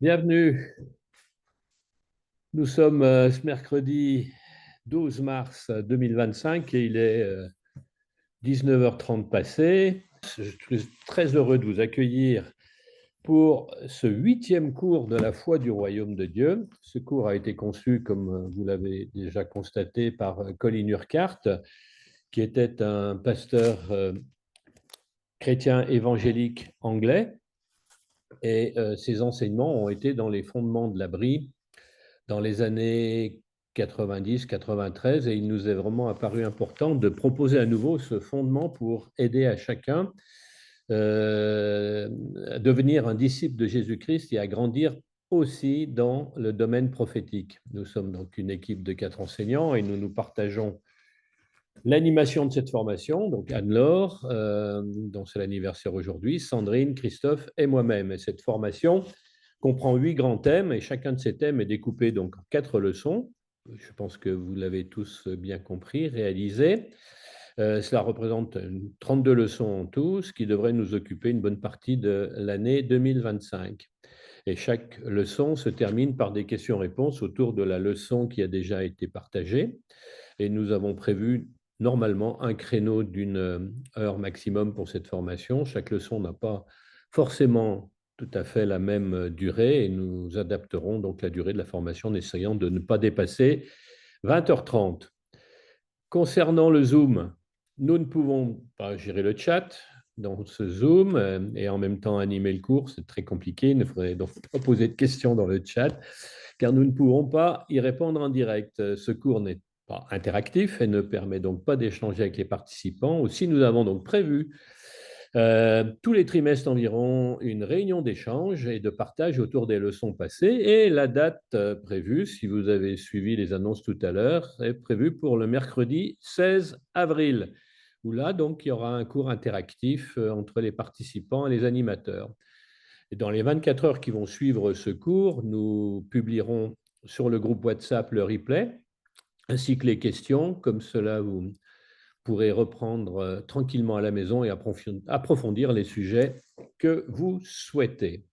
Bienvenue. Nous sommes ce mercredi 12 mars 2025 et il est 19h30 passé. Je suis très heureux de vous accueillir pour ce 8e cours de la foi du royaume de Dieu. Ce cours a été conçu, comme vous l'avez déjà constaté, par Colin Urquhart, qui était un pasteur chrétien évangélique anglais. Et ses enseignements ont été dans les fondements de l'abri dans les années 90-93, et il nous est vraiment apparu important de proposer à nouveau ce fondement pour aider à chacun à devenir un disciple de Jésus-Christ et à grandir aussi dans le domaine prophétique. Nous sommes donc une équipe de 4 enseignants et nous partageons l'animation de cette formation, donc Anne-Laure, dont c'est l'anniversaire aujourd'hui, Sandrine, Christophe et moi-même. Et cette formation comprend 8 grands thèmes et chacun de ces thèmes est découpé donc en 4 leçons. Je pense que vous l'avez tous bien compris, réalisé. Cela représente 32 leçons en tout, ce qui devrait nous occuper une bonne partie de l'année 2025. Et chaque leçon se termine par des questions-réponses autour de la leçon qui a déjà été partagée. Et nous avons prévu normalement un créneau d'une heure maximum pour cette formation. Chaque leçon n'a pas forcément tout à fait la même durée et nous adapterons donc la durée de la formation en essayant de ne pas dépasser 20h30. Concernant le Zoom, nous ne pouvons pas gérer le chat dans ce Zoom et en même temps animer le cours, c'est très compliqué. Il ne faudrait donc pas poser de questions dans le chat car nous ne pouvons pas y répondre en direct. Ce cours n'est pas interactif et ne permet donc pas d'échanger avec les participants. Aussi, nous avons donc prévu tous les trimestres environ une réunion d'échange et de partage autour des leçons passées. Et la date prévue, si vous avez suivi les annonces tout à l'heure, est prévue pour le mercredi 16 avril, où là, donc, il y aura un cours interactif entre les participants et les animateurs. Et dans les 24 heures qui vont suivre ce cours, nous publierons sur le groupe WhatsApp le replay, ainsi que les questions, comme cela vous pourrez reprendre tranquillement à la maison et approfondir les sujets que vous souhaitez.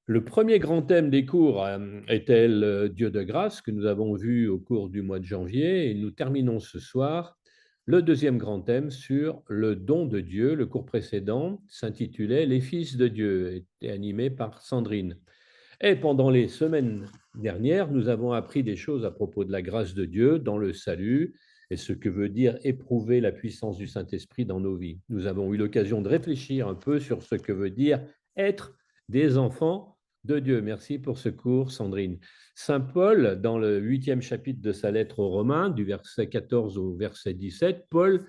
Le premier grand thème des cours était le Dieu de grâce que nous avons vu au cours du mois de janvier et nous terminons ce soir le deuxième grand thème sur le don de Dieu. Le cours précédent s'intitulait Les fils de Dieu et était animé par Sandrine. Et pendant les semaines dernières, nous avons appris des choses à propos de la grâce de Dieu dans le salut et ce que veut dire éprouver la puissance du Saint-Esprit dans nos vies. Nous avons eu l'occasion de réfléchir un peu sur ce que veut dire être des enfants de Dieu. Merci pour ce cours, Sandrine. Saint Paul, dans le 8e chapitre de sa lettre aux Romains, du verset 14 au verset 17, Paul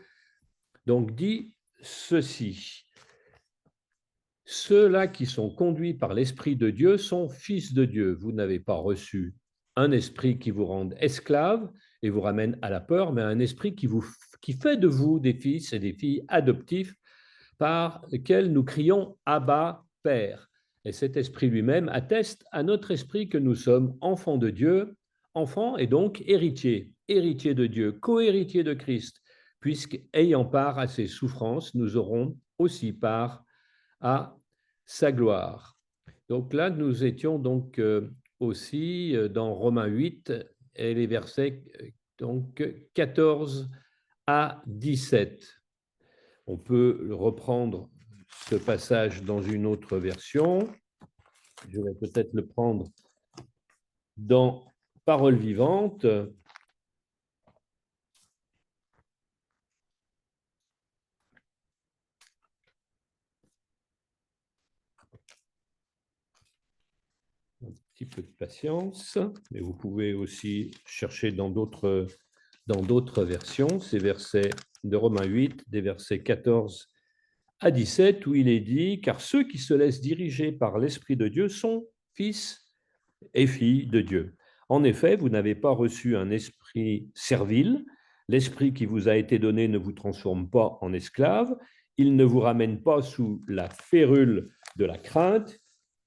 donc dit ceci. Ceux-là qui sont conduits par l'Esprit de Dieu sont fils de Dieu. Vous n'avez pas reçu un esprit qui vous rende esclaves et vous ramène à la peur, mais un esprit qui fait de vous des fils et des filles adoptifs par lesquels nous crions Abba, Père. Et cet esprit lui-même atteste à notre esprit que nous sommes enfants de Dieu, enfants et donc héritiers, héritiers de Dieu, co-héritiers de Christ, puisqu'ayant part à ses souffrances, nous aurons aussi part à sa gloire. Donc là, nous étions donc aussi dans Romains 8 et les versets donc 14 à 17. On peut reprendre ce passage dans une autre version. Je vais peut-être le prendre dans Parole vivante. Un petit peu de patience, mais vous pouvez aussi chercher dans d'autres versions, ces versets de Romains 8, des versets 14 à 17, où il est dit, car ceux qui se laissent diriger par l'Esprit de Dieu sont fils et filles de Dieu. En effet, vous n'avez pas reçu un esprit servile, l'esprit qui vous a été donné ne vous transforme pas en esclave, il ne vous ramène pas sous la férule de la crainte,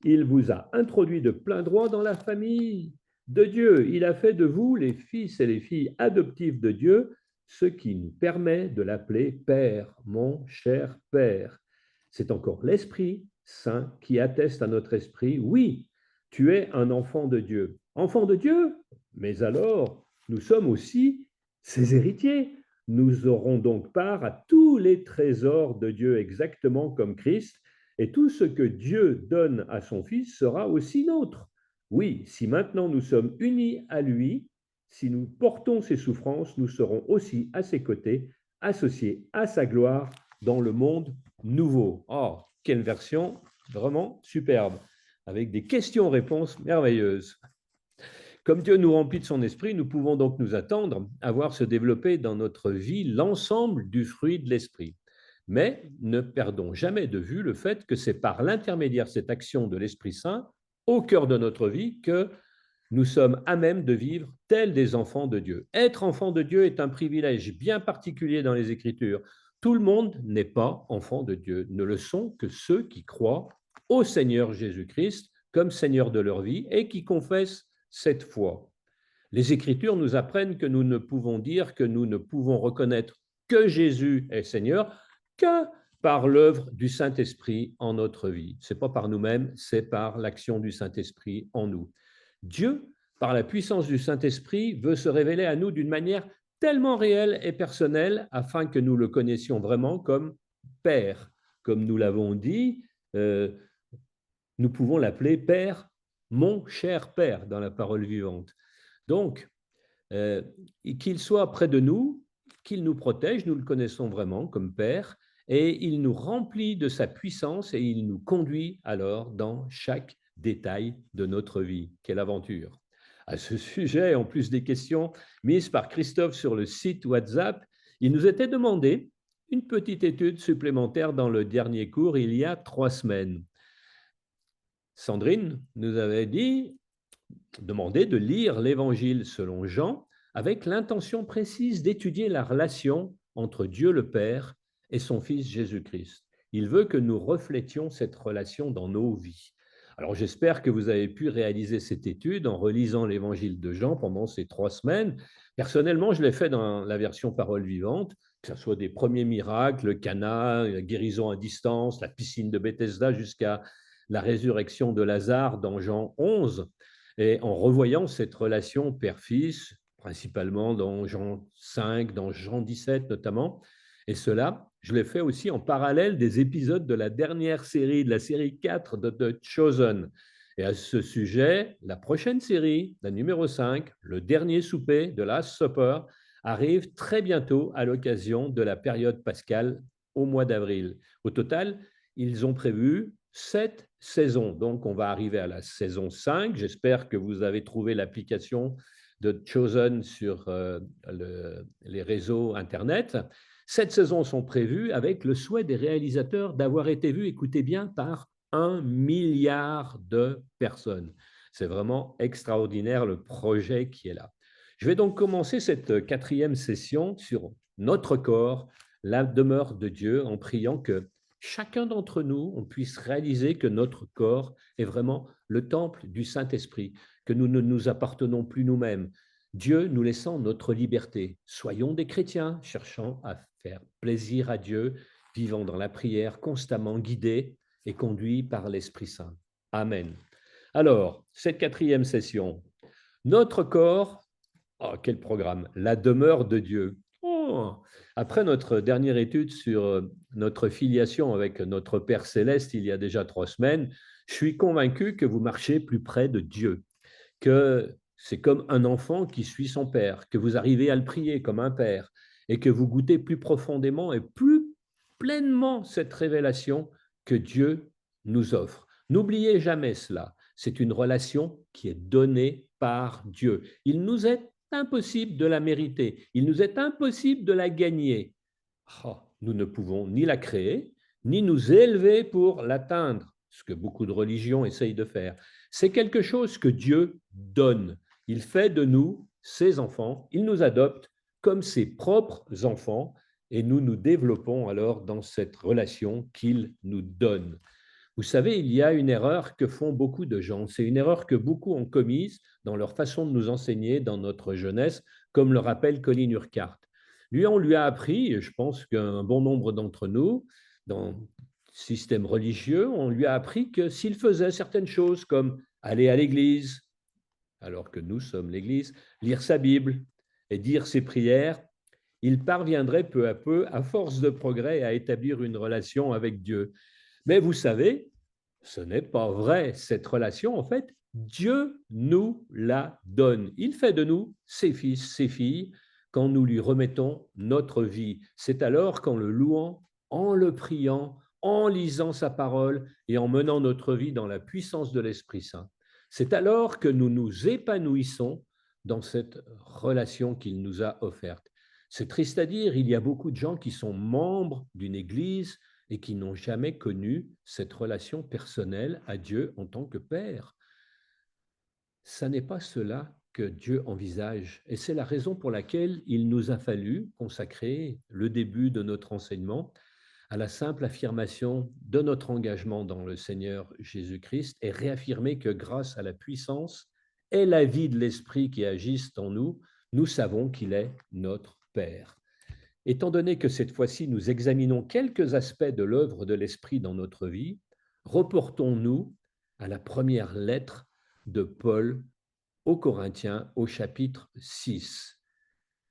il vous a introduit de plein droit dans la famille de Dieu. Il a fait de vous les fils et les filles adoptifs de Dieu, ce qui nous permet de l'appeler Père, mon cher Père. C'est encore l'Esprit Saint qui atteste à notre esprit, oui, tu es un enfant de Dieu. Enfant de Dieu, mais alors, nous sommes aussi ses héritiers. Nous aurons donc part à tous les trésors de Dieu, exactement comme Christ, et tout ce que Dieu donne à son Fils sera aussi nôtre. Oui, si maintenant nous sommes unis à lui, si nous portons ses souffrances, nous serons aussi à ses côtés, associés à sa gloire dans le monde nouveau. Oh, quelle version vraiment superbe, avec des questions-réponses merveilleuses. Comme Dieu nous remplit de son esprit, nous pouvons donc nous attendre à voir se développer dans notre vie l'ensemble du fruit de l'esprit. Mais ne perdons jamais de vue le fait que c'est par l'intermédiaire de cette action de l'Esprit Saint au cœur de notre vie que nous sommes à même de vivre tels des enfants de Dieu. Être enfant de Dieu est un privilège bien particulier dans les Écritures. Tout le monde n'est pas enfant de Dieu, ne le sont que ceux qui croient au Seigneur Jésus-Christ comme Seigneur de leur vie et qui confessent cette foi. Les Écritures nous apprennent que nous ne pouvons dire que nous ne pouvons reconnaître que Jésus est Seigneur que par l'œuvre du Saint-Esprit en notre vie. Ce n'est pas par nous-mêmes, c'est par l'action du Saint-Esprit en nous. Dieu, par la puissance du Saint-Esprit, veut se révéler à nous d'une manière tellement réelle et personnelle afin que nous le connaissions vraiment comme Père. Comme nous l'avons dit, nous pouvons l'appeler Père, mon cher Père, dans la parole vivante. Donc, qu'il soit près de nous, qu'il nous protège, nous le connaissons vraiment comme Père, et il nous remplit de sa puissance et il nous conduit alors dans chaque détail de notre vie. Quelle aventure! À ce sujet, en plus des questions mises par Christophe sur le site WhatsApp, il nous était demandé une petite étude supplémentaire dans le dernier cours il y a 3 semaines. Sandrine nous avait demandé de lire l'Évangile selon Jean avec l'intention précise d'étudier la relation entre Dieu le Père et son Fils Jésus-Christ. Il veut que nous reflétions cette relation dans nos vies. Alors j'espère que vous avez pu réaliser cette étude en relisant l'Évangile de Jean pendant ces 3 semaines. Personnellement, je l'ai fait dans la version parole vivante, que ce soit des premiers miracles, Cana, la guérison à distance, la piscine de Bethesda, jusqu'à la résurrection de Lazare dans Jean 11. Et en revoyant cette relation père-fils, principalement dans Jean 5, dans Jean 17 notamment, et cela, je l'ai fait aussi en parallèle des épisodes de la dernière série, de la série 4 de The Chosen. Et à ce sujet, la prochaine série, la numéro 5, le dernier souper de Last Supper, arrive très bientôt à l'occasion de la période pascale au mois d'avril. Au total, ils ont prévu 7 saisons. Donc, on va arriver à la saison 5. J'espère que vous avez trouvé l'application de Chosen sur les réseaux Internet. 7 saisons sont prévues avec le souhait des réalisateurs d'avoir été vus, écoutez bien, par 1 milliard de personnes. C'est vraiment extraordinaire le projet qui est là. Je vais donc commencer cette 4e session sur notre corps, la demeure de Dieu, en priant que chacun d'entre nous, on puisse réaliser que notre corps est vraiment le temple du Saint-Esprit, que nous ne nous appartenons plus nous-mêmes. Dieu nous laissant notre liberté. Soyons des chrétiens, cherchant à faire plaisir à Dieu, vivant dans la prière, constamment guidés et conduits par l'Esprit Saint. Amen. Alors, cette 4e session, notre corps, oh, quel programme, la demeure de Dieu. Oh, après notre dernière étude sur notre filiation avec notre Père Céleste il y a déjà 3 semaines, je suis convaincu que vous marchez plus près de Dieu, que c'est comme un enfant qui suit son Père, que vous arrivez à le prier comme un Père et que vous goûtez plus profondément et plus pleinement cette révélation que Dieu nous offre. N'oubliez jamais cela, c'est une relation qui est donnée par Dieu. Il nous est impossible de la mériter, il nous est impossible de la gagner. Oh, nous ne pouvons ni la créer, ni nous élever pour l'atteindre, ce que beaucoup de religions essayent de faire. C'est quelque chose que Dieu donne. Il fait de nous ses enfants, il nous adopte comme ses propres enfants et nous nous développons alors dans cette relation qu'il nous donne. Vous savez, il y a une erreur que font beaucoup de gens. C'est une erreur que beaucoup ont commise dans leur façon de nous enseigner dans notre jeunesse, comme le rappelle Colin Urquhart. Lui, on lui a appris, et je pense qu'un bon nombre d'entre nous, système religieux, on lui a appris que s'il faisait certaines choses comme aller à l'église, alors que nous sommes l'Église, lire sa Bible et dire ses prières, il parviendrait peu à peu, à force de progrès, à établir une relation avec Dieu. Mais vous savez, ce n'est pas vrai. Cette relation, en fait, Dieu nous la donne. Il fait de nous ses fils, ses filles, quand nous lui remettons notre vie. C'est alors qu'en le louant, en le priant, en lisant sa parole et en menant notre vie dans la puissance de l'Esprit Saint, c'est alors que nous nous épanouissons dans cette relation qu'il nous a offerte. C'est triste à dire, il y a beaucoup de gens qui sont membres d'une église et qui n'ont jamais connu cette relation personnelle à Dieu en tant que Père. Ça n'est pas cela que Dieu envisage. Et c'est la raison pour laquelle il nous a fallu consacrer le début de notre enseignement à la simple affirmation de notre engagement dans le Seigneur Jésus-Christ et réaffirmer que grâce à la puissance et la vie de l'Esprit qui agissent en nous, nous savons qu'il est notre Père. Étant donné que cette fois-ci, nous examinons quelques aspects de l'œuvre de l'Esprit dans notre vie, reportons-nous à la première lettre de Paul aux Corinthiens au chapitre 6.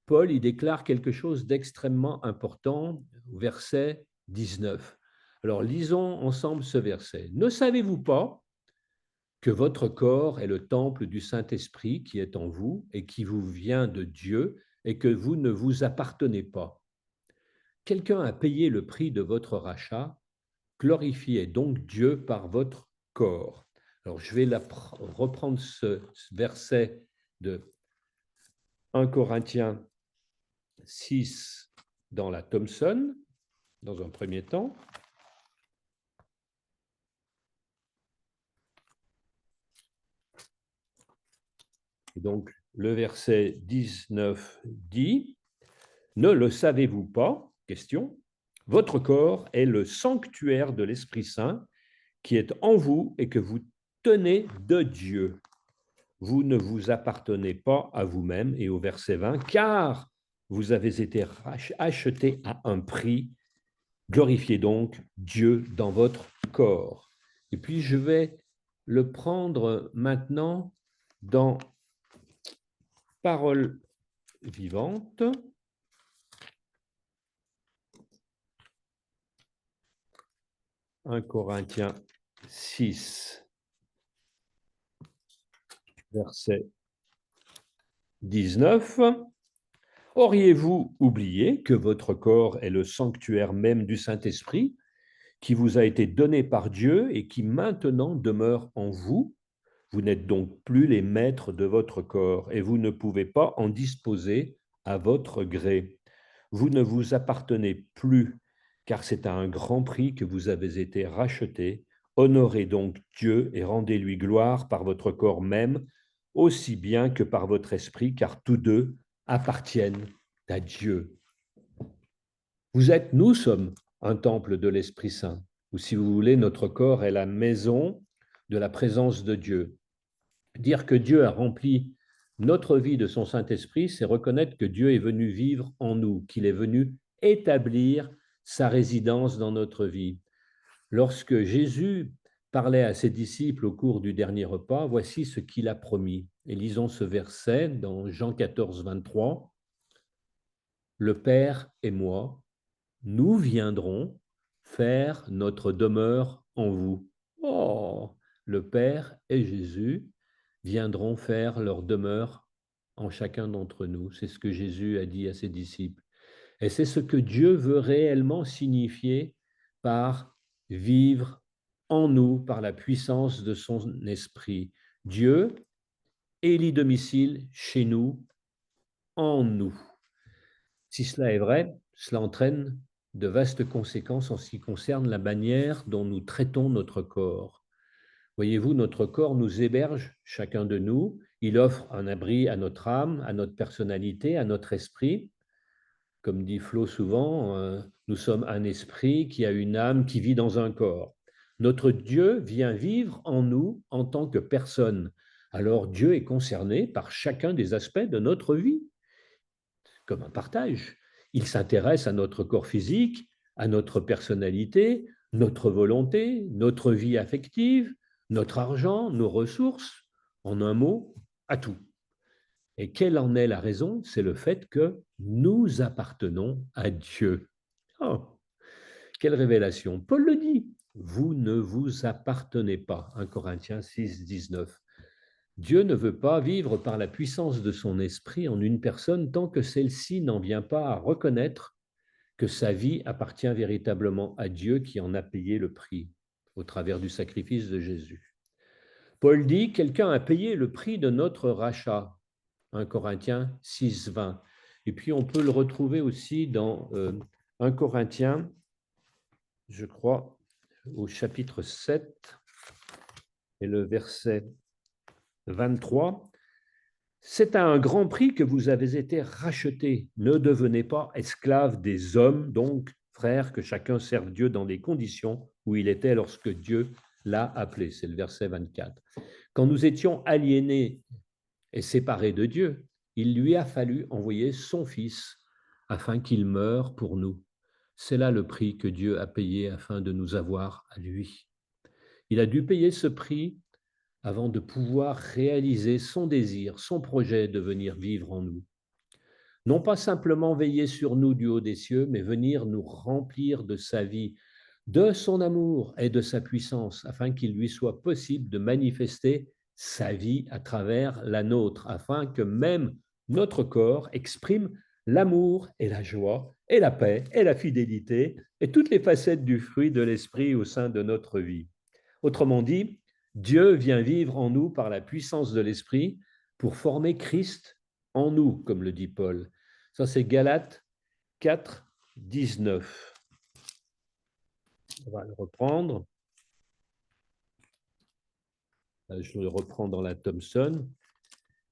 Paul y déclare quelque chose d'extrêmement important, verset 19. Alors lisons ensemble ce verset. Ne savez-vous pas que votre corps est le temple du Saint-Esprit qui est en vous et qui vous vient de Dieu et que vous ne vous appartenez pas? Quelqu'un a payé le prix de votre rachat, glorifiez donc Dieu par votre corps. Alors, je vais reprendre ce verset de 1 Corinthiens 6 dans la Thomson, dans un premier temps. Et donc, le verset 19 dit, « Ne le savez-vous pas ?» Question. « Votre corps est le sanctuaire de l'Esprit Saint qui est en vous et que vous tenez de Dieu. Vous ne vous appartenez pas à vous-même. » Et au verset 20, « Car vous avez été achetés à un prix. Glorifiez donc Dieu dans votre corps. » Et puis, je vais le prendre maintenant dans Parole vivante. « 1 Corinthiens 6, verset 19. « Auriez-vous oublié que votre corps est le sanctuaire même du Saint-Esprit, qui vous a été donné par Dieu et qui maintenant demeure en vous? Vous n'êtes donc plus les maîtres de votre corps et vous ne pouvez pas en disposer à votre gré. Vous ne vous appartenez plus, car c'est à un grand prix que vous avez été rachetés. Honorez donc Dieu et rendez-lui gloire par votre corps même, aussi bien que par votre esprit, car tous deux appartiennent à Dieu. » Nous sommes un temple de l'Esprit Saint, ou si vous voulez, notre corps est la maison de la présence de Dieu. Dire que Dieu a rempli notre vie de son Saint-Esprit, c'est reconnaître que Dieu est venu vivre en nous, qu'il est venu établir sa résidence dans notre vie. Lorsque Jésus parlait à ses disciples au cours du dernier repas, voici ce qu'il a promis. Et lisons ce verset dans Jean 14, 23. « Le Père et moi, nous viendrons faire notre demeure en vous. » Oh, le Père et Jésus viendront faire leur demeure en chacun d'entre nous. C'est ce que Jésus a dit à ses disciples. Et c'est ce que Dieu veut réellement signifier par vivre en nous, par la puissance de son esprit. Dieu élit domicile chez nous, en nous. Si cela est vrai, cela entraîne de vastes conséquences en ce qui concerne la manière dont nous traitons notre corps. Voyez-vous, notre corps nous héberge, chacun de nous. Il offre un abri à notre âme, à notre personnalité, à notre esprit. Comme dit Flo souvent, nous sommes un esprit qui a une âme qui vit dans un corps. Notre Dieu vient vivre en nous en tant que personne. Alors Dieu est concerné par chacun des aspects de notre vie, comme un partage. Il s'intéresse à notre corps physique, à notre personnalité, notre volonté, notre vie affective, notre argent, nos ressources, en un mot, à tout. Et quelle en est la raison? C'est le fait que nous appartenons à Dieu. Oh, quelle révélation! Paul le dit, vous ne vous appartenez pas. 1 Corinthiens 6, 19. Dieu ne veut pas vivre par la puissance de son esprit en une personne tant que celle-ci n'en vient pas à reconnaître que sa vie appartient véritablement à Dieu qui en a payé le prix au travers du sacrifice de Jésus. Paul dit, quelqu'un a payé le prix de notre rachat. 1 Corinthiens 6, 20. Et puis on peut le retrouver aussi dans 1 Corinthiens, je crois, au chapitre 7 et le verset 23. C'est à un grand prix que vous avez été rachetés. Ne devenez pas esclaves des hommes, donc, frères, que chacun serve Dieu dans les conditions où il était lorsque Dieu l'a appelé. C'est le verset 24. Quand nous étions aliénés et séparés de Dieu, il lui a fallu envoyer son Fils afin qu'il meure pour nous. C'est là le prix que Dieu a payé afin de nous avoir à lui. Il a dû payer ce prix avant de pouvoir réaliser son désir, son projet de venir vivre en nous. Non pas simplement veiller sur nous du haut des cieux, mais venir nous remplir de sa vie, de son amour et de sa puissance, afin qu'il lui soit possible de manifester sa vie à travers la nôtre, afin que même notre corps exprime l'amour et la joie et la paix et la fidélité et toutes les facettes du fruit de l'esprit au sein de notre vie. Autrement dit, Dieu vient vivre en nous par la puissance de l'esprit pour former Christ en nous, comme le dit Paul. Ça, c'est Galates 4, 19. On va le reprendre. Je le reprends dans la Thomson.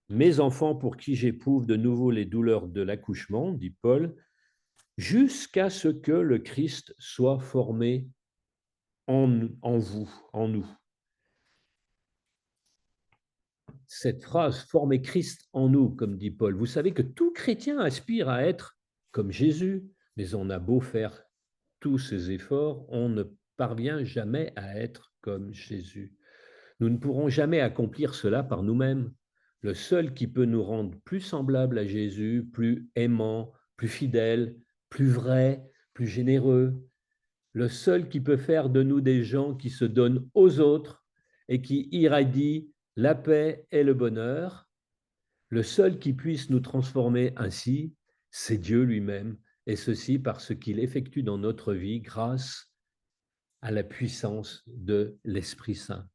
Mes enfants pour qui j'éprouve de nouveau les douleurs de l'accouchement, dit Paul, jusqu'à ce que le Christ soit formé en vous, en nous. Cette phrase, former Christ en nous, comme dit Paul, vous savez que tout chrétien aspire à être comme Jésus, mais on a beau faire tous ces efforts, on ne parvient jamais à être comme Jésus. Nous ne pourrons jamais accomplir cela par nous-mêmes. Le seul qui peut nous rendre plus semblables à Jésus, plus aimants, plus fidèles, plus vrais, plus généreux, le seul qui peut faire de nous des gens qui se donnent aux autres et qui irradient la paix et le bonheur, le seul qui puisse nous transformer ainsi, c'est Dieu lui-même, et ceci parce qu'il effectue dans notre vie grâce à la puissance de l'Esprit Saint.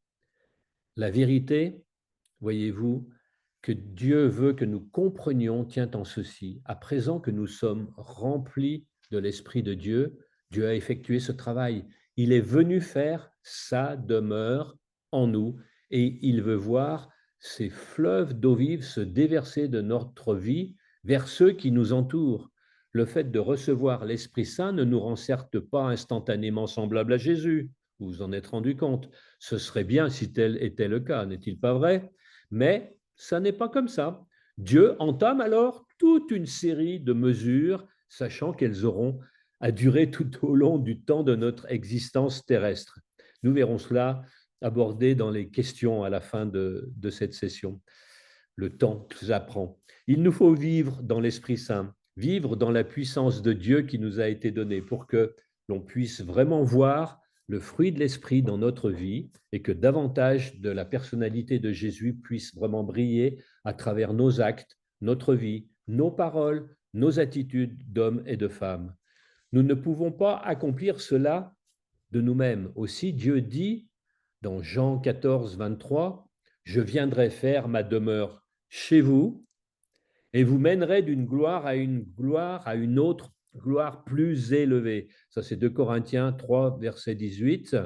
La vérité, voyez-vous, que Dieu veut que nous comprenions tient en ceci. À présent que nous sommes remplis de l'Esprit de Dieu, Dieu a effectué ce travail. Il est venu faire sa demeure en nous et il veut voir ces fleuves d'eau vive se déverser de notre vie vers ceux qui nous entourent. Le fait de recevoir l'Esprit Saint ne nous rend certes pas instantanément semblables à Jésus, vous vous en êtes rendu compte. Ce serait bien si tel était le cas, n'est-il pas vrai? Mais ça n'est pas comme ça. Dieu entame alors toute une série de mesures, sachant qu'elles auront à durer tout au long du temps de notre existence terrestre. Nous verrons cela abordé dans les questions à la fin de cette session. Le temps que ça prend. Il nous faut vivre dans l'Esprit Saint, vivre dans la puissance de Dieu qui nous a été donnée pour que l'on puisse vraiment voir le fruit de l'Esprit dans notre vie et que davantage de la personnalité de Jésus puisse vraiment briller à travers nos actes, notre vie, nos paroles, nos attitudes d'hommes et de femmes. Nous ne pouvons pas accomplir cela de nous-mêmes. Aussi, Dieu dit dans Jean 14, 23, « Je viendrai faire ma demeure chez vous et vous mènerai d'une gloire à une autre gloire plus élevée. » Ça, c'est 2 Corinthiens 3, verset 18.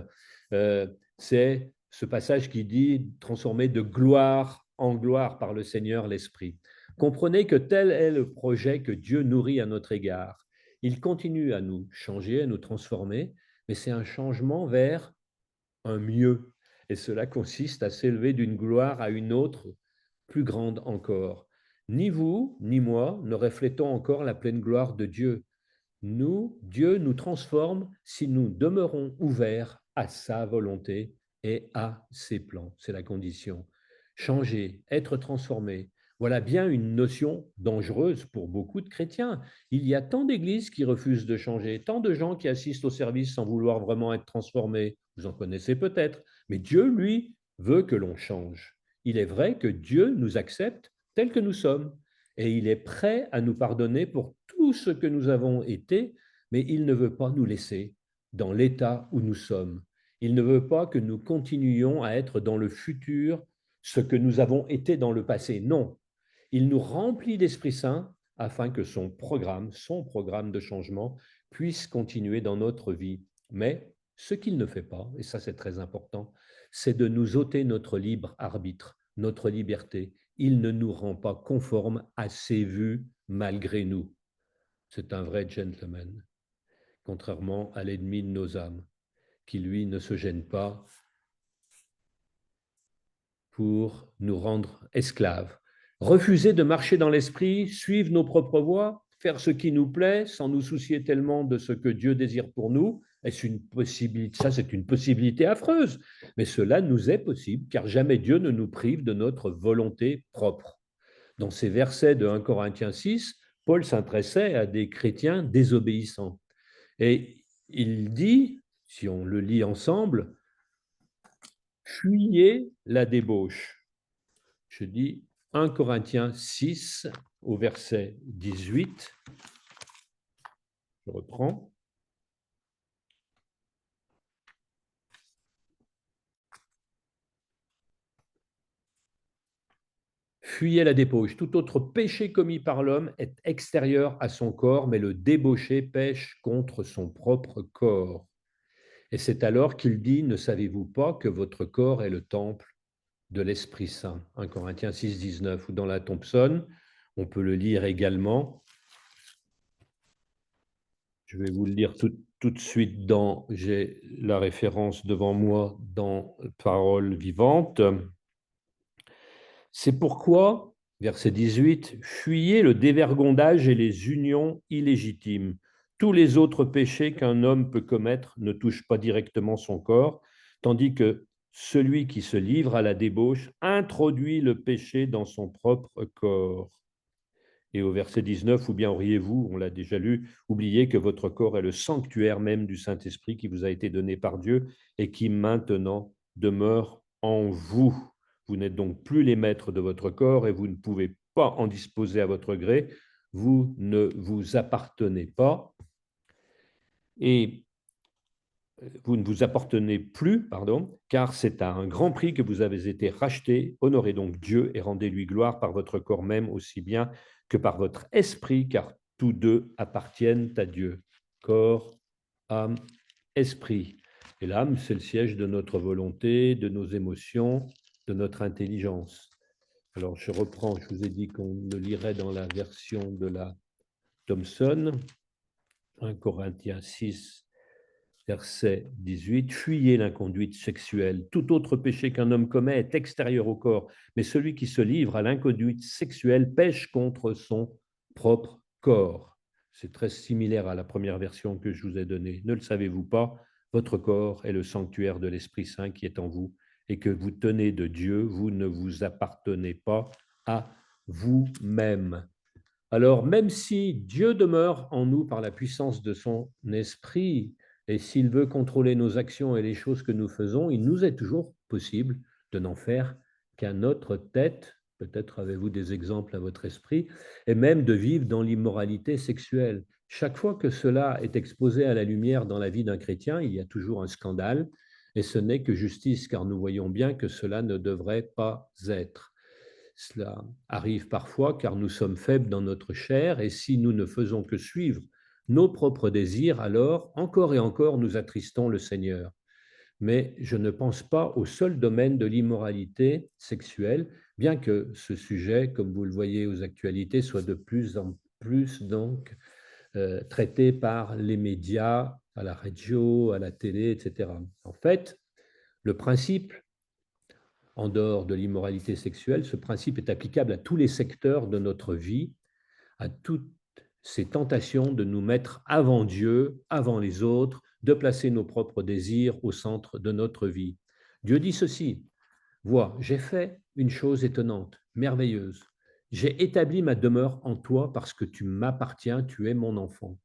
C'est ce passage qui dit « transformer de gloire en gloire par le Seigneur l'Esprit ». Comprenez que tel est le projet que Dieu nourrit à notre égard. Il continue à nous changer, à nous transformer, mais c'est un changement vers un mieux. Et cela consiste à s'élever d'une gloire à une autre, plus grande encore. Ni vous, ni moi ne reflétons encore la pleine gloire de Dieu. Dieu nous transforme si nous demeurons ouverts à sa volonté et à ses plans. C'est la condition. Changer, être transformé, voilà bien une notion dangereuse pour beaucoup de chrétiens. Il y a tant d'églises qui refusent de changer, tant de gens qui assistent au service sans vouloir vraiment être transformés. Vous en connaissez peut-être. Mais Dieu, lui, veut que l'on change. Il est vrai que Dieu nous accepte tels que nous sommes et il est prêt à nous pardonner pour tout ce que nous avons été, mais il ne veut pas nous laisser dans l'état où nous sommes. Il ne veut pas que nous continuions à être dans le futur ce que nous avons été dans le passé. Non, il nous remplit d'Esprit Saint afin que son programme de changement puisse continuer dans notre vie. Mais ce qu'il ne fait pas, et ça c'est très important, c'est de nous ôter notre libre arbitre, notre liberté. Il ne nous rend pas conformes à ses vues malgré nous. C'est un vrai gentleman, contrairement à l'ennemi de nos âmes, qui lui ne se gêne pas pour nous rendre esclaves. Refuser de marcher dans l'esprit, suivre nos propres voies, faire ce qui nous plaît sans nous soucier tellement de ce que Dieu désire pour nous, est-ce une possibilité? Ça, c'est une possibilité affreuse, mais cela nous est possible car jamais Dieu ne nous prive de notre volonté propre. Dans ces versets de 1 Corinthiens 6, Paul s'adressait à des chrétiens désobéissants. Et il dit, si on le lit ensemble, fuyez la débauche. Je dis 1 Corinthiens 6 au verset 18. Je reprends. Fuyez la débauche. Tout autre péché commis par l'homme est extérieur à son corps, mais le débauché pêche contre son propre corps. Et c'est alors qu'il dit, ne savez-vous pas que votre corps est le temple de l'Esprit Saint? 1 Corinthiens 6, 19. Ou dans la Thompson, on peut le lire également. Je vais vous le lire tout de suite j'ai la référence devant moi dans Paroles vivantes. C'est pourquoi, verset 18, fuyez le dévergondage et les unions illégitimes. Tous les autres péchés qu'un homme peut commettre ne touchent pas directement son corps, tandis que celui qui se livre à la débauche introduit le péché dans son propre corps. Et au verset 19, ou bien auriez-vous, on l'a déjà lu, oublié que votre corps est le sanctuaire même du Saint-Esprit qui vous a été donné par Dieu et qui maintenant demeure en vous. Vous n'êtes donc plus les maîtres de votre corps et vous ne pouvez pas en disposer à votre gré. Vous ne vous appartenez pas et vous ne vous appartenez plus, pardon, car c'est à un grand prix que vous avez été rachetés. Honorez donc Dieu et rendez-lui gloire par votre corps même aussi bien que par votre esprit, car tous deux appartiennent à Dieu. Corps, âme, esprit. Et l'âme, c'est le siège de notre volonté, de nos émotions, de notre intelligence. Alors, je reprends, je vous ai dit qu'on le lirait dans la version de la Thompson, 1 Corinthiens 6, verset 18, fuyez l'inconduite sexuelle. Tout autre péché qu'un homme commet est extérieur au corps, mais celui qui se livre à l'inconduite sexuelle pêche contre son propre corps. C'est très similaire à la première version que je vous ai donnée. Ne le savez-vous pas? Votre corps est le sanctuaire de l'Esprit Saint qui est en vous et que vous tenez de Dieu. Vous ne vous appartenez pas à vous-même. Alors, même si Dieu demeure en nous par la puissance de son esprit, et s'il veut contrôler nos actions et les choses que nous faisons, il nous est toujours possible de n'en faire qu'à notre tête. Peut-être avez-vous des exemples à votre esprit, et même de vivre dans l'immoralité sexuelle. Chaque fois que cela est exposé à la lumière dans la vie d'un chrétien, il y a toujours un scandale, et ce n'est que justice, car nous voyons bien que cela ne devrait pas être. Cela arrive parfois car nous sommes faibles dans notre chair et si nous ne faisons que suivre nos propres désirs, alors encore et encore nous attristons le Seigneur. Mais je ne pense pas au seul domaine de l'immoralité sexuelle, bien que ce sujet, comme vous le voyez aux actualités, soit de plus en plus donc traité par les médias, à la radio, à la télé, etc. En fait, le principe en dehors de l'immoralité sexuelle, ce principe est applicable à tous les secteurs de notre vie, à toutes ces tentations de nous mettre avant Dieu, avant les autres, de placer nos propres désirs au centre de notre vie. Dieu dit ceci: vois, j'ai fait une chose étonnante, merveilleuse. J'ai établi ma demeure en toi parce que tu m'appartiens, tu es mon enfant.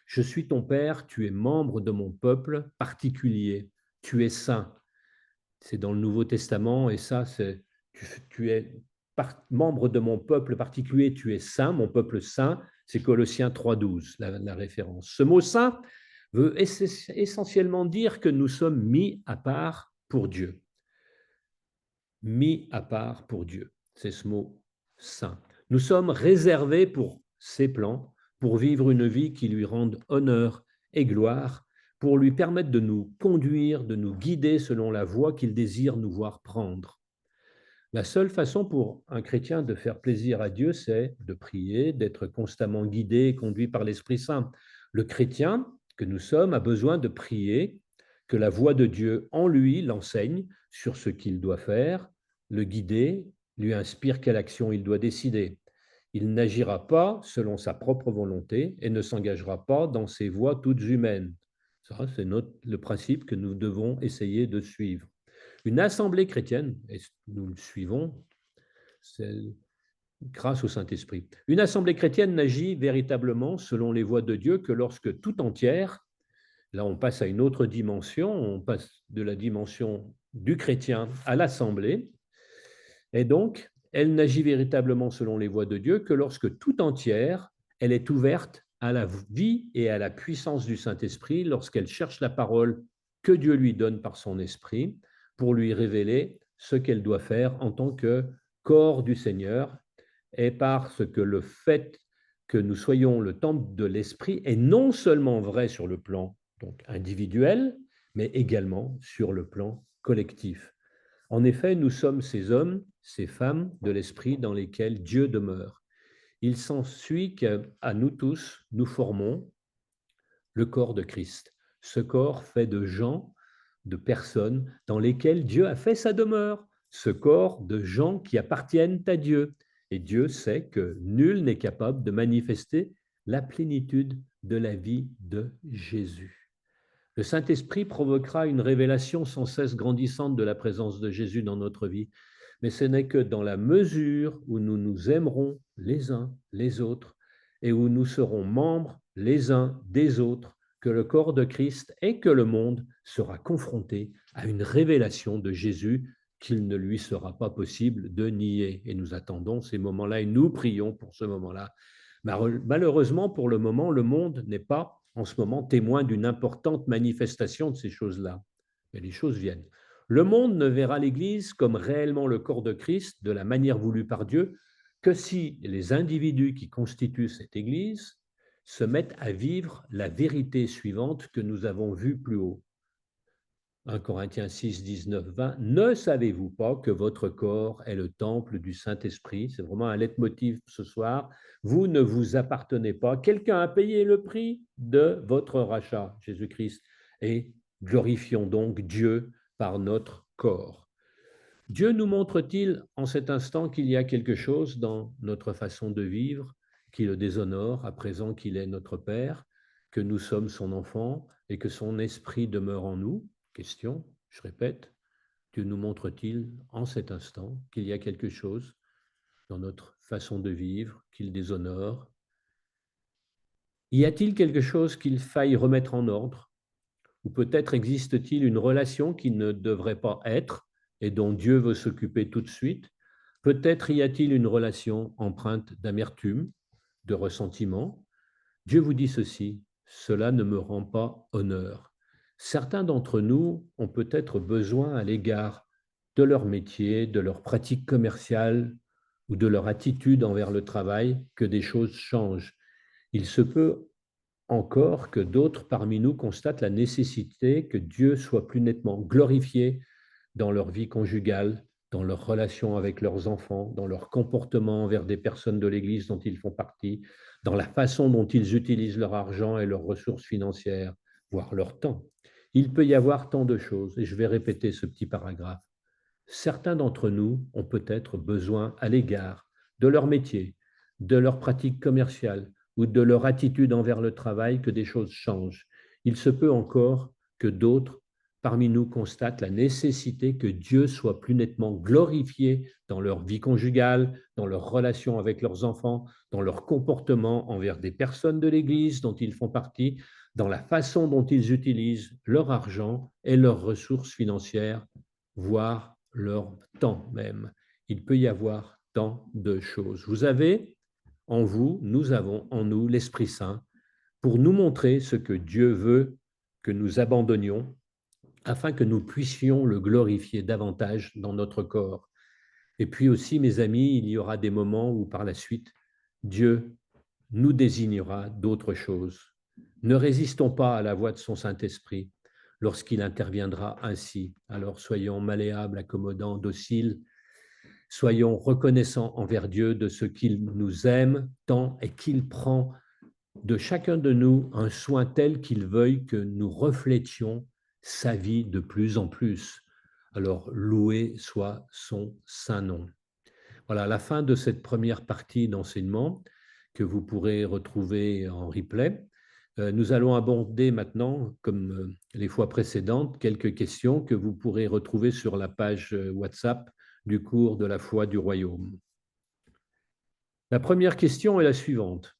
Je suis ton père, tu es membre de mon peuple particulier, tu es saint. C'est dans le Nouveau Testament et ça, c'est tu es membre de mon peuple particulier, tu es saint, mon peuple saint, c'est Colossiens 3,12, la référence. Ce mot saint veut essentiellement dire que nous sommes mis à part pour Dieu. Mis à part pour Dieu, c'est ce mot saint. Nous sommes réservés pour ses plans, pour vivre une vie qui lui rende honneur et gloire, pour lui permettre de nous conduire, de nous guider selon la voie qu'il désire nous voir prendre. La seule façon pour un chrétien de faire plaisir à Dieu, c'est de prier, d'être constamment guidé et conduit par l'Esprit Saint. Le chrétien que nous sommes a besoin de prier, que la voix de Dieu en lui l'enseigne sur ce qu'il doit faire, le guider, lui inspire quelle action il doit décider. Il n'agira pas selon sa propre volonté et ne s'engagera pas dans ses voies toutes humaines. Ça, c'est le principe que nous devons essayer de suivre. Une assemblée chrétienne, et nous le suivons, c'est grâce au Saint-Esprit. Une assemblée chrétienne n'agit véritablement selon les voies de Dieu que lorsque tout entière, là on passe à une autre dimension, on passe de la dimension du chrétien à l'assemblée, et donc elle n'agit véritablement selon les voies de Dieu que lorsque tout entière, elle est ouverte à la vie et à la puissance du Saint-Esprit, lorsqu'elle cherche la parole que Dieu lui donne par son esprit, pour lui révéler ce qu'elle doit faire en tant que corps du Seigneur, et parce que le fait que nous soyons le temple de l'Esprit est non seulement vrai sur le plan donc individuel, mais également sur le plan collectif. En effet, nous sommes ces hommes, ces femmes de l'Esprit dans lesquels Dieu demeure. Il s'ensuit qu'à nous tous, nous formons le corps de Christ. Ce corps fait de gens, de personnes dans lesquelles Dieu a fait sa demeure. Ce corps de gens qui appartiennent à Dieu. Et Dieu sait que nul n'est capable de manifester la plénitude de la vie de Jésus. Le Saint-Esprit provoquera une révélation sans cesse grandissante de la présence de Jésus dans notre vie. Mais ce n'est que dans la mesure où nous nous aimerons les uns les autres et où nous serons membres les uns des autres que le corps de Christ et que le monde sera confronté à une révélation de Jésus qu'il ne lui sera pas possible de nier. Et nous attendons ces moments-là et nous prions pour ce moment-là. Malheureusement, pour le moment, le monde n'est pas en ce moment témoin d'une importante manifestation de ces choses-là. Mais les choses viennent. Le monde ne verra l'Église comme réellement le corps de Christ, de la manière voulue par Dieu, que si les individus qui constituent cette Église se mettent à vivre la vérité suivante que nous avons vue plus haut. 1 Corinthiens 6, 19, 20. Ne savez-vous pas que votre corps est le temple du Saint-Esprit? C'est vraiment un leitmotiv ce soir. Vous ne vous appartenez pas. Quelqu'un a payé le prix de votre rachat, Jésus-Christ. Et glorifions donc Dieu par notre corps. Dieu nous montre-t-il en cet instant qu'il y a quelque chose dans notre façon de vivre qui le déshonore à présent qu'il est notre Père, que nous sommes son enfant et que son esprit demeure en nous? Question, je répète, Dieu nous montre-t-il en cet instant qu'il y a quelque chose dans notre façon de vivre qu'il déshonore? Y a-t-il quelque chose qu'il faille remettre en ordre? Ou peut-être existe-t-il une relation qui ne devrait pas être et dont Dieu veut s'occuper tout de suite? Peut-être y a-t-il une relation empreinte d'amertume, de ressentiment? Dieu vous dit ceci: cela ne me rend pas honneur. Certains d'entre nous ont peut-être besoin à l'égard de leur métier, de leur pratique commerciale ou de leur attitude envers le travail que des choses changent. Il se peut encore que d'autres parmi nous constatent la nécessité que Dieu soit plus nettement glorifié dans leur vie conjugale, dans leurs relations avec leurs enfants, dans leur comportement envers des personnes de l'Église dont ils font partie, dans la façon dont ils utilisent leur argent et leurs ressources financières, voire leur temps. Il peut y avoir tant de choses, et je vais répéter ce petit paragraphe. Certains d'entre nous ont peut-être besoin à l'égard de leur métier, de leur pratique commerciale ou de leur attitude envers le travail que des choses changent. Il se peut encore que d'autres parmi nous constatent la nécessité que Dieu soit plus nettement glorifié dans leur vie conjugale, dans leurs relations avec leurs enfants, dans leur comportement envers des personnes de l'Église dont ils font partie, dans la façon dont ils utilisent leur argent et leurs ressources financières, voire leur temps même. Il peut y avoir tant de choses. Vous avez en vous, nous avons en nous l'Esprit Saint pour nous montrer ce que Dieu veut que nous abandonnions afin que nous puissions le glorifier davantage dans notre corps. Et puis aussi, mes amis, il y aura des moments où par la suite, Dieu nous désignera d'autres choses. Ne résistons pas à la voix de son Saint-Esprit lorsqu'il interviendra ainsi. Alors soyons malléables, accommodants, dociles, soyons reconnaissants envers Dieu de ce qu'il nous aime tant et qu'il prend de chacun de nous un soin tel qu'il veuille que nous reflétions sa vie de plus en plus. Alors, loué soit son saint nom. Voilà, la fin de cette première partie d'enseignement que vous pourrez retrouver en replay. Nous allons aborder maintenant, comme les fois précédentes, quelques questions que vous pourrez retrouver sur la page WhatsApp du cours de la foi du royaume. La première question est la suivante.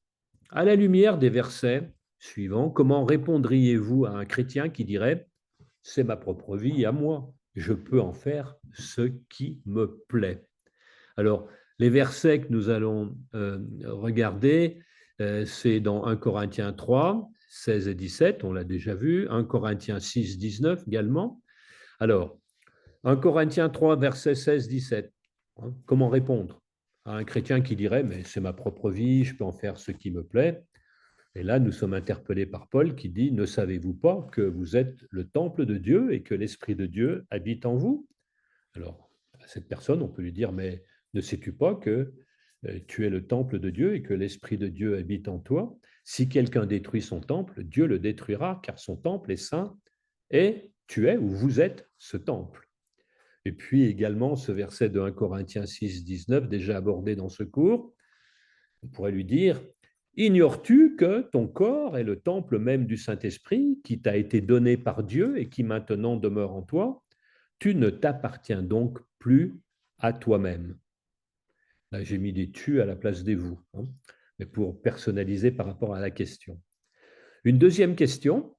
À la lumière des versets suivants, comment répondriez-vous à un chrétien qui dirait « C'est ma propre vie à moi, je peux en faire ce qui me plaît ». Alors, les versets que nous allons regarder, c'est dans 1 Corinthiens 3, 16 et 17, on l'a déjà vu, 1 Corinthiens 6, 19 également. Alors, 1 Corinthiens 3, versets 16, 17, comment répondre à un chrétien qui dirait « Mais c'est ma propre vie, je peux en faire ce qui me plaît ». Et là, nous sommes interpellés par Paul qui dit « Ne savez-vous pas que vous êtes le temple de Dieu et que l'Esprit de Dieu habite en vous ?» Alors, à cette personne, on peut lui dire « Mais ne sais-tu pas que tu es le temple de Dieu et que l'Esprit de Dieu habite en toi? Si quelqu'un détruit son temple, Dieu le détruira, car son temple est saint et tu es ou vous êtes ce temple. » Et puis également ce verset de 1 Corinthiens 6, 19, déjà abordé dans ce cours, on pourrait lui dire « Ignores-tu que ton corps est le temple même du Saint-Esprit qui t'a été donné par Dieu et qui maintenant demeure en toi? Tu ne t'appartiens donc plus à toi-même. » Là, j'ai mis des « tu » à la place des « vous », mais pour personnaliser par rapport à la question. Une deuxième question,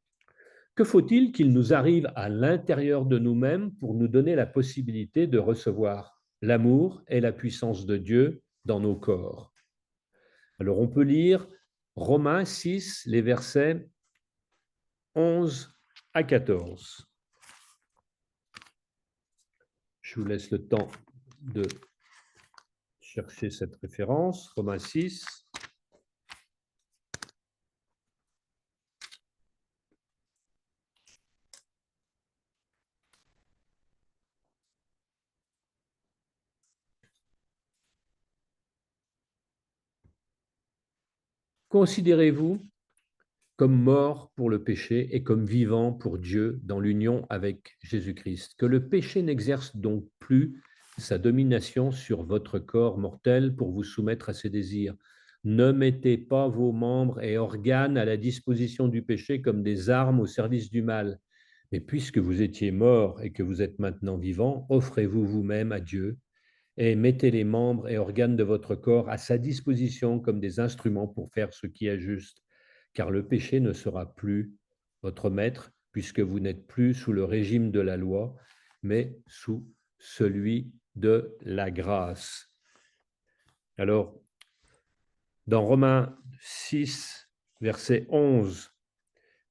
que faut-il qu'il nous arrive à l'intérieur de nous-mêmes pour nous donner la possibilité de recevoir l'amour et la puissance de Dieu dans nos corps? Alors, on peut lire Romains 6, les versets 11 à 14. Je vous laisse le temps de chercher cette référence. Romains 6. Considérez-vous comme mort pour le péché et comme vivant pour Dieu dans l'union avec Jésus-Christ. Que le péché n'exerce donc plus sa domination sur votre corps mortel pour vous soumettre à ses désirs. Ne mettez pas vos membres et organes à la disposition du péché comme des armes au service du mal. Mais puisque vous étiez mort et que vous êtes maintenant vivant, offrez-vous vous-même à Dieu et mettez les membres et organes de votre corps à sa disposition comme des instruments pour faire ce qui est juste, car le péché ne sera plus votre maître, puisque vous n'êtes plus sous le régime de la loi, mais sous celui de la grâce. Alors, dans Romains 6, verset 11,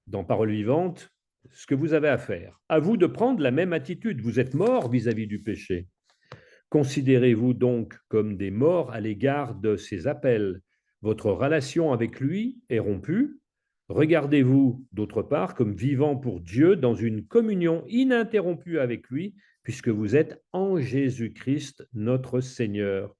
dans Parole vivante, ce que vous avez à faire, à vous de prendre la même attitude. Vous êtes mort vis-à-vis du péché. Considérez-vous donc comme des morts à l'égard de ses appels. Votre relation avec lui est rompue. Regardez-vous, d'autre part, comme vivant pour Dieu dans une communion ininterrompue avec lui, puisque vous êtes en Jésus-Christ, notre Seigneur.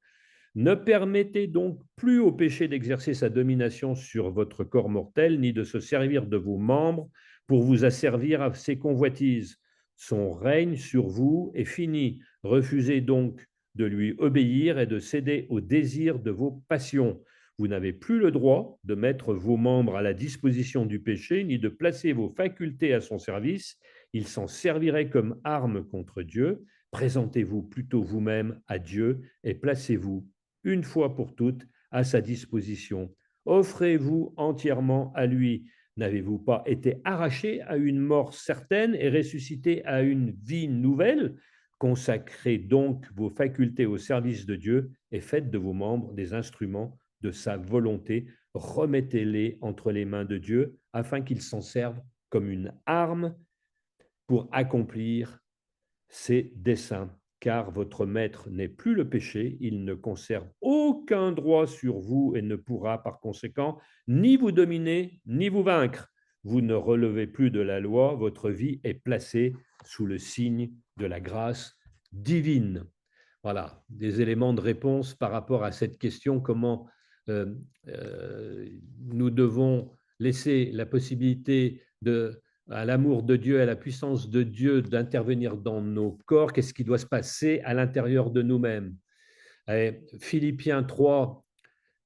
Ne permettez donc plus au péché d'exercer sa domination sur votre corps mortel, ni de se servir de vos membres pour vous asservir à ses convoitises. Son règne sur vous est fini. Refusez donc de lui obéir et de céder aux désirs de vos passions. Vous n'avez plus le droit de mettre vos membres à la disposition du péché, ni de placer vos facultés à son service. Il s'en servirait comme arme contre Dieu. Présentez-vous plutôt vous-même à Dieu et placez-vous, une fois pour toutes, à sa disposition. Offrez-vous entièrement à lui. N'avez-vous pas été arraché à une mort certaine et ressuscité à une vie nouvelle? Consacrez donc vos facultés au service de Dieu et faites de vos membres des instruments de sa volonté. Remettez-les entre les mains de Dieu afin qu'il s'en serve comme une arme pour accomplir ses desseins. Car votre maître n'est plus le péché, il ne conserve aucun droit sur vous et ne pourra par conséquent ni vous dominer, ni vous vaincre. Vous ne relevez plus de la loi, votre vie est placée sous le signe de la grâce divine. Voilà, des éléments de réponse par rapport à cette question, comment nous devons laisser la possibilité à l'amour de Dieu, à la puissance de Dieu d'intervenir dans nos corps, qu'est-ce qui doit se passer à l'intérieur de nous-mêmes. Philippiens 3,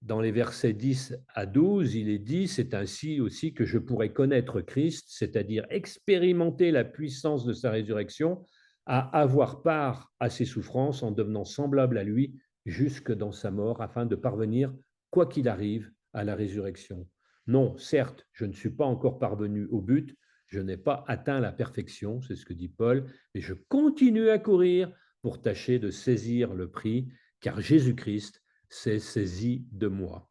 dans les versets 10 à 12, il est dit, c'est ainsi aussi que je pourrai connaître Christ, c'est-à-dire expérimenter la puissance de sa résurrection, à avoir part à ses souffrances en devenant semblable à lui jusque dans sa mort, afin de parvenir, quoi qu'il arrive, à la résurrection. Non, certes, je ne suis pas encore parvenu au but, je n'ai pas atteint la perfection, c'est ce que dit Paul, mais je continue à courir pour tâcher de saisir le prix, car Jésus-Christ s'est saisi de moi.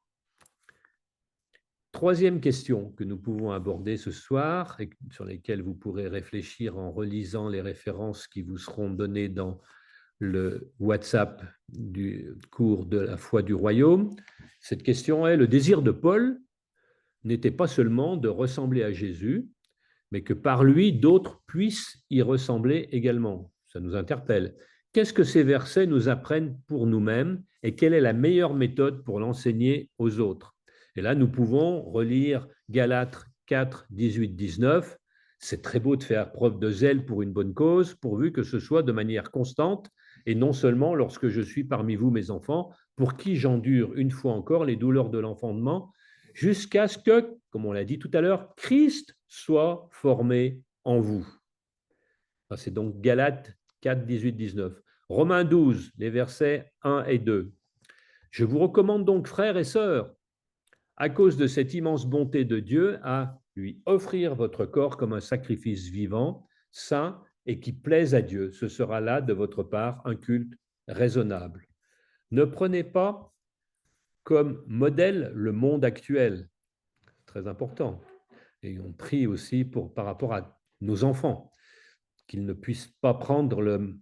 Troisième question que nous pouvons aborder ce soir et sur lesquelles vous pourrez réfléchir en relisant les références qui vous seront données dans le WhatsApp du cours de la foi du royaume. Cette question est, le désir de Paul n'était pas seulement de ressembler à Jésus, mais que par lui, d'autres puissent y ressembler également. Ça nous interpelle. Qu'est-ce que ces versets nous apprennent pour nous-mêmes et quelle est la meilleure méthode pour l'enseigner aux autres? Et là, nous pouvons relire Galates 4, 18, 19. C'est très beau de faire preuve de zèle pour une bonne cause, pourvu que ce soit de manière constante et non seulement lorsque je suis parmi vous, mes enfants, pour qui j'endure une fois encore les douleurs de l'enfantement, jusqu'à ce que, comme on l'a dit tout à l'heure, Christ soit formé en vous. C'est donc Galates 4, 18, 19. Romains 12, les versets 1 et 2. Je vous recommande donc, frères et sœurs, à cause de cette immense bonté de Dieu, à lui offrir votre corps comme un sacrifice vivant, saint et qui plaise à Dieu. Ce sera là, de votre part, un culte raisonnable. Ne prenez pas comme modèle le monde actuel. Très important. Et on prie aussi par rapport à nos enfants, qu'ils ne puissent pas prendre le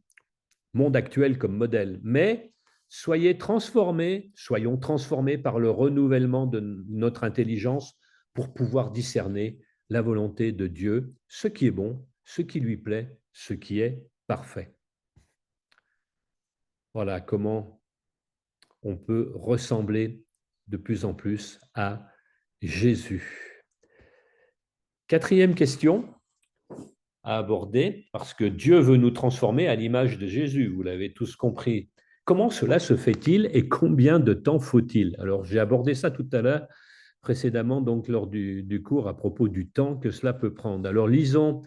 monde actuel comme modèle, mais soyons transformés par le renouvellement de notre intelligence pour pouvoir discerner la volonté de Dieu, ce qui est bon, ce qui lui plaît, ce qui est parfait. Voilà comment on peut ressembler de plus en plus à Jésus. Quatrième question à aborder, parce que Dieu veut nous transformer à l'image de Jésus, vous l'avez tous compris. Comment cela se fait-il et combien de temps faut-il? Alors, j'ai abordé ça tout à l'heure, précédemment, donc lors du cours à propos du temps que cela peut prendre. Alors, lisons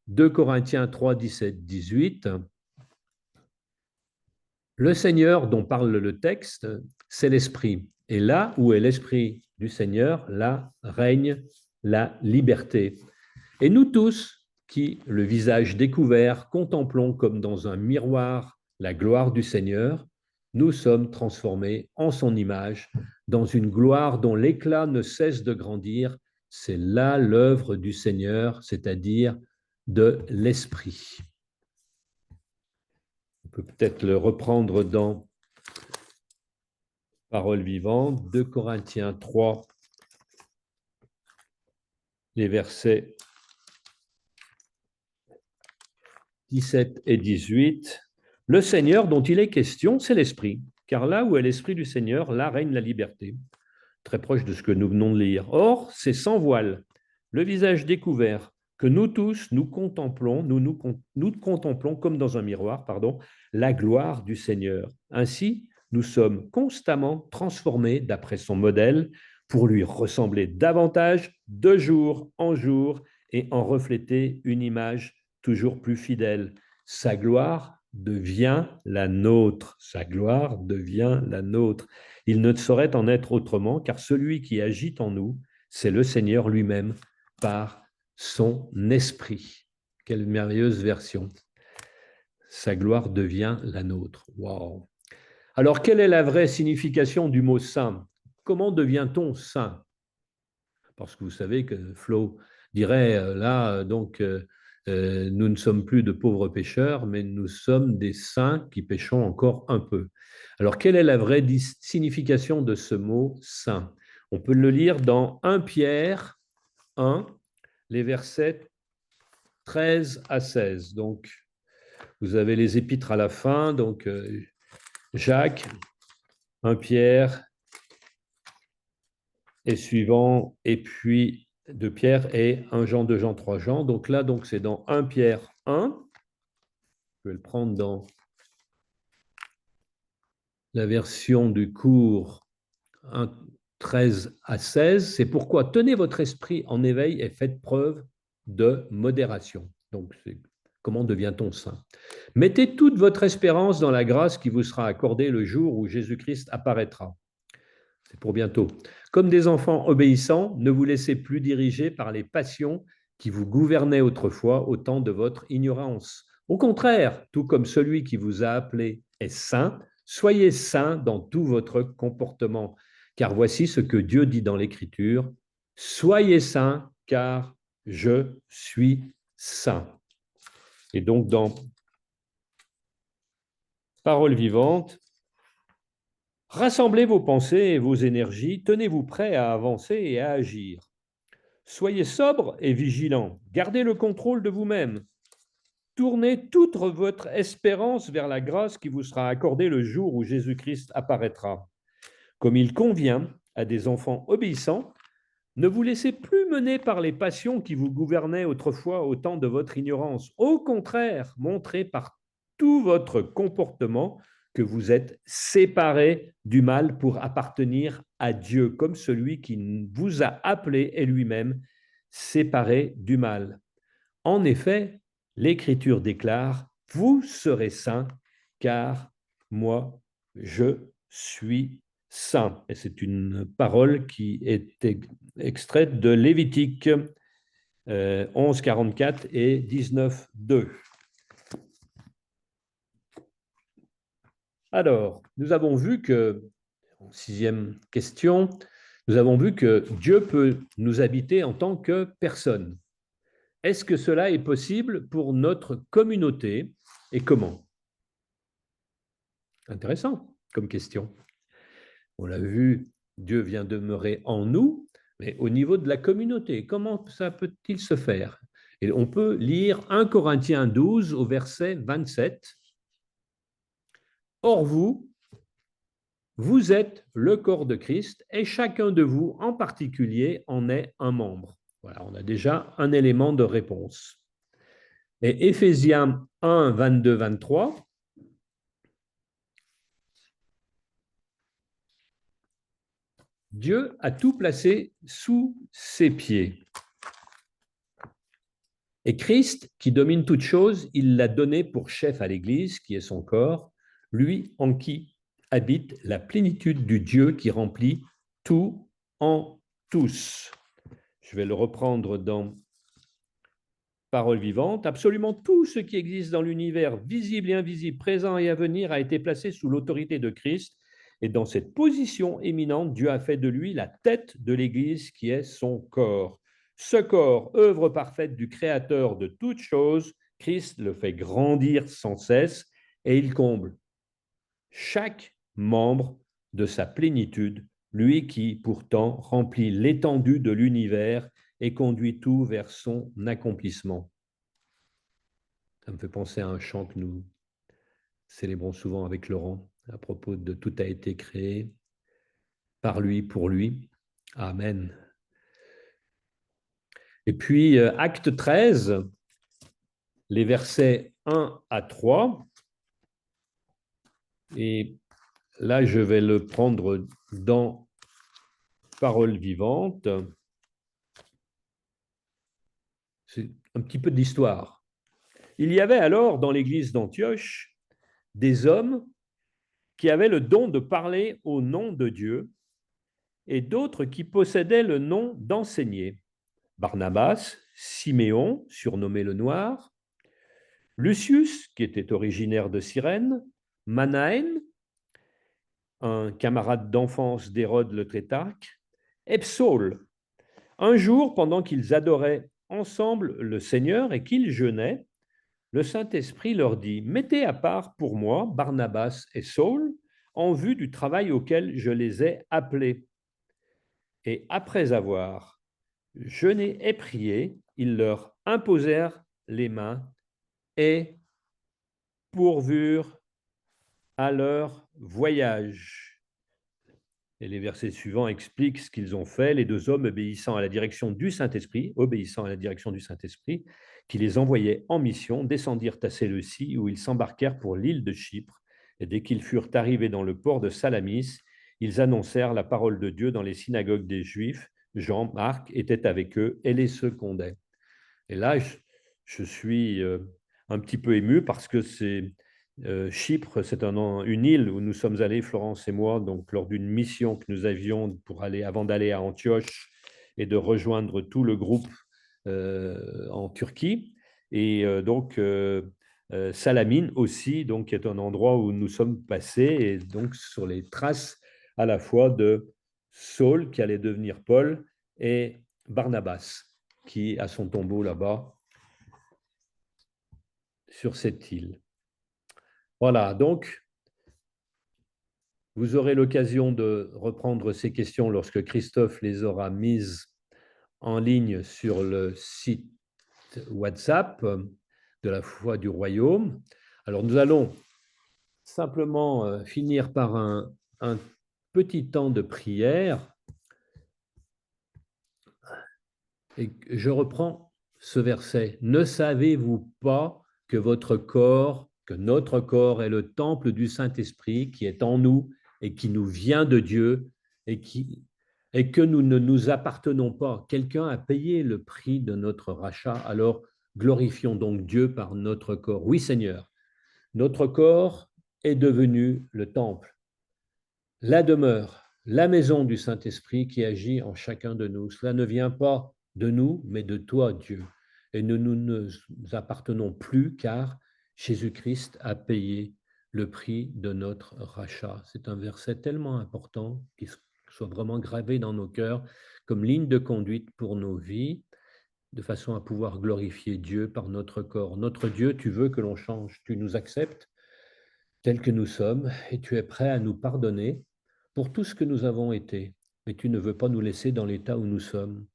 2 Corinthiens 3, 17, 18. Le Seigneur dont parle le texte, c'est l'Esprit. Et là où est l'Esprit du Seigneur, là règne la liberté. Et nous tous, qui, le visage découvert, contemplons comme dans un miroir la gloire du Seigneur, nous sommes transformés en son image, dans une gloire dont l'éclat ne cesse de grandir. C'est là l'œuvre du Seigneur, c'est-à-dire de l'Esprit. On peut peut-être le reprendre dans Parole vivante, 2 Corinthiens 3, les versets 17 et 18. Le Seigneur dont il est question, c'est l'Esprit, car là où est l'Esprit du Seigneur, là règne la liberté. Très proche de ce que nous venons de lire. Or, c'est sans voile, le visage découvert, que nous tous, nous contemplons comme dans un miroir, la gloire du Seigneur. Ainsi, nous sommes constamment transformés d'après son modèle pour lui ressembler davantage de jour en jour et en refléter une image toujours plus fidèle. Sa gloire devient la nôtre. Sa gloire devient la nôtre. Il ne saurait en être autrement, car celui qui agit en nous, c'est le Seigneur lui-même par son esprit. Quelle merveilleuse version. Sa gloire devient la nôtre. Waouh! Alors, quelle est la vraie signification du mot saint? Comment devient-on saint? Parce que vous savez que Flo dirait là, donc, nous ne sommes plus de pauvres pécheurs, mais nous sommes des saints qui péchons encore un peu. Alors, quelle est la vraie signification de ce mot saint? On peut le lire dans 1 Pierre 1, les versets 13 à 16. Donc, vous avez les épîtres à la fin, donc Jacques, 1 Pierre et suivant, et puis 2 Pierre et 1 Jean, 2 Jean, 3 Jean. Donc là, donc, c'est dans 1 Pierre 1. Je vais le prendre dans la version du cours 1, 13 à 16. C'est pourquoi tenez votre esprit en éveil et faites preuve de modération. Donc, c'est comment devient-on saint? Mettez toute votre espérance dans la grâce qui vous sera accordée le jour où Jésus-Christ apparaîtra. C'est pour bientôt. Comme des enfants obéissants, ne vous laissez plus diriger par les passions qui vous gouvernaient autrefois au temps de votre ignorance. Au contraire, tout comme celui qui vous a appelé est saint, soyez saint dans tout votre comportement. Car voici ce que Dieu dit dans l'Écriture, soyez saints, car je suis saint. Et donc dans Parole vivante, rassemblez vos pensées et vos énergies, tenez-vous prêts à avancer et à agir. Soyez sobres et vigilants, gardez le contrôle de vous-même. Tournez toute votre espérance vers la grâce qui vous sera accordée le jour où Jésus-Christ apparaîtra. Comme il convient à des enfants obéissants, ne vous laissez plus mener par les passions qui vous gouvernaient autrefois au temps de votre ignorance. Au contraire, montrez par tout votre comportement que vous êtes séparés du mal pour appartenir à Dieu, comme celui qui vous a appelé est lui-même séparé du mal. En effet, l'Écriture déclare, vous serez saints, car moi, je suis saint. Et c'est une parole qui est extraite de Lévitique 11, 44 et 19, 2. Alors, nous avons vu que, sixième question, nous avons vu que Dieu peut nous habiter en tant que personne. Est-ce que cela est possible pour notre communauté et comment? Intéressant comme question. On l'a vu, Dieu vient demeurer en nous, mais au niveau de la communauté, comment ça peut-il se faire? Et on peut lire 1 Corinthiens 12 au verset 27. Or vous, vous êtes le corps de Christ et chacun de vous en particulier en est un membre. Voilà, on a déjà un élément de réponse. Et Éphésiens 1, 22, 23. Dieu a tout placé sous ses pieds. Et Christ, qui domine toute chose, il l'a donné pour chef à l'Église, qui est son corps, lui en qui habite la plénitude du Dieu qui remplit tout en tous. Je vais le reprendre dans Parole vivante. Absolument tout ce qui existe dans l'univers, visible et invisible, présent et à venir, a été placé sous l'autorité de Christ. Et dans cette position éminente, Dieu a fait de lui la tête de l'Église qui est son corps. Ce corps, œuvre parfaite du Créateur de toutes choses, Christ le fait grandir sans cesse et il comble chaque membre de sa plénitude, lui qui pourtant remplit l'étendue de l'univers et conduit tout vers son accomplissement. Ça me fait penser à un chant que nous célébrons souvent avec Laurent à propos de tout a été créé par lui, pour lui. Amen. Et puis, acte 13, les versets 1 à 3. Et là, je vais le prendre dans Parole vivante. C'est un petit peu d'histoire. Il y avait alors dans l'église d'Antioche des hommes qui avaient le don de parler au nom de Dieu et d'autres qui possédaient le nom d'enseigner. Barnabas, Siméon, surnommé le Noir, Lucius, qui était originaire de Cyrène, Manaën, un camarade d'enfance d'Hérode le Tétrarque, et Psaul. Un jour, pendant qu'ils adoraient ensemble le Seigneur et qu'ils jeûnaient, le Saint-Esprit leur dit, mettez à part pour moi Barnabas et Saul en vue du travail auquel je les ai appelés. Et après avoir jeûné et prié, ils leur imposèrent les mains et pourvurent à leur voyage. Et les versets suivants expliquent ce qu'ils ont fait. Les deux hommes obéissant à la direction du Saint-Esprit, qui les envoyait en mission, descendirent à Séleucie, où ils s'embarquèrent pour l'île de Chypre. Et dès qu'ils furent arrivés dans le port de Salamis, ils annoncèrent la parole de Dieu dans les synagogues des Juifs. Jean, Marc était avec eux et les secondait. Et là, je suis un petit peu ému parce que c'est Chypre, c'est une île où nous sommes allés, Florence et moi, donc lors d'une mission que nous avions pour aller, avant d'aller à Antioche et de rejoindre tout le groupe en Turquie. Et Salamine aussi, donc, qui est un endroit où nous sommes passés, et donc sur les traces à la fois de Saul, qui allait devenir Paul, et Barnabas, qui a son tombeau là-bas, sur cette île. Voilà, donc, vous aurez l'occasion de reprendre ces questions lorsque Christophe les aura mises en ligne sur le site WhatsApp de la foi du royaume. Alors, nous allons simplement finir par un petit temps de prière. Et je reprends ce verset. Ne savez-vous pas que votre corps, que notre corps est le temple du Saint-Esprit qui est en nous et qui nous vient de Dieu et que nous ne nous appartenons pas. Quelqu'un a payé le prix de notre rachat, alors glorifions donc Dieu par notre corps. Oui, Seigneur, notre corps est devenu le temple, la demeure, la maison du Saint-Esprit qui agit en chacun de nous. Cela ne vient pas de nous, mais de toi, Dieu. Et nous ne nous appartenons plus car Jésus-Christ a payé le prix de notre rachat. C'est un verset tellement important qu'il soit vraiment gravé dans nos cœurs comme ligne de conduite pour nos vies, de façon à pouvoir glorifier Dieu par notre corps. Notre Dieu, tu veux que l'on change, tu nous acceptes tels que nous sommes et tu es prêt à nous pardonner pour tout ce que nous avons été. Mais tu ne veux pas nous laisser dans l'état où nous sommes.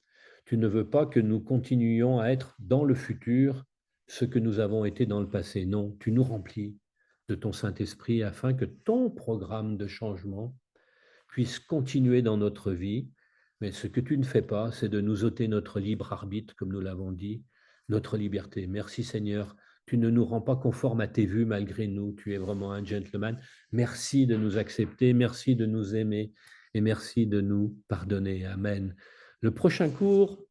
Tu ne veux pas que nous continuions à être dans le futur ce que nous avons été dans le passé. Non, tu nous remplis de ton Saint-Esprit afin que ton programme de changement puisse continuer dans notre vie. Mais ce que tu ne fais pas, c'est de nous ôter notre libre arbitre, comme nous l'avons dit, notre liberté. Merci Seigneur, tu ne nous rends pas conformes à tes vues malgré nous. Tu es vraiment un gentleman. Merci de nous accepter, merci de nous aimer et merci de nous pardonner. Amen. Le prochain cours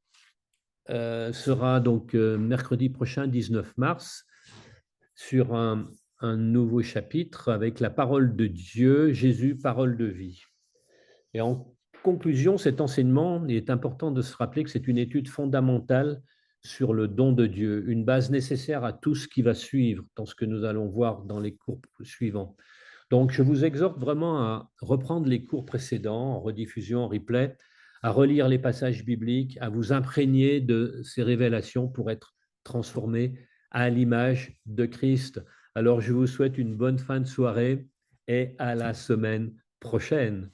sera donc mercredi prochain, 19 mars, sur un nouveau chapitre avec la parole de Dieu, Jésus, parole de vie. Et en conclusion, cet enseignement, il est important de se rappeler que c'est une étude fondamentale sur le don de Dieu, une base nécessaire à tout ce qui va suivre dans ce que nous allons voir dans les cours suivants. Donc, je vous exhorte vraiment à reprendre les cours précédents, en rediffusion, en replay, à relire les passages bibliques, à vous imprégner de ces révélations pour être transformés à l'image de Christ. Alors, je vous souhaite une bonne fin de soirée et à la semaine prochaine.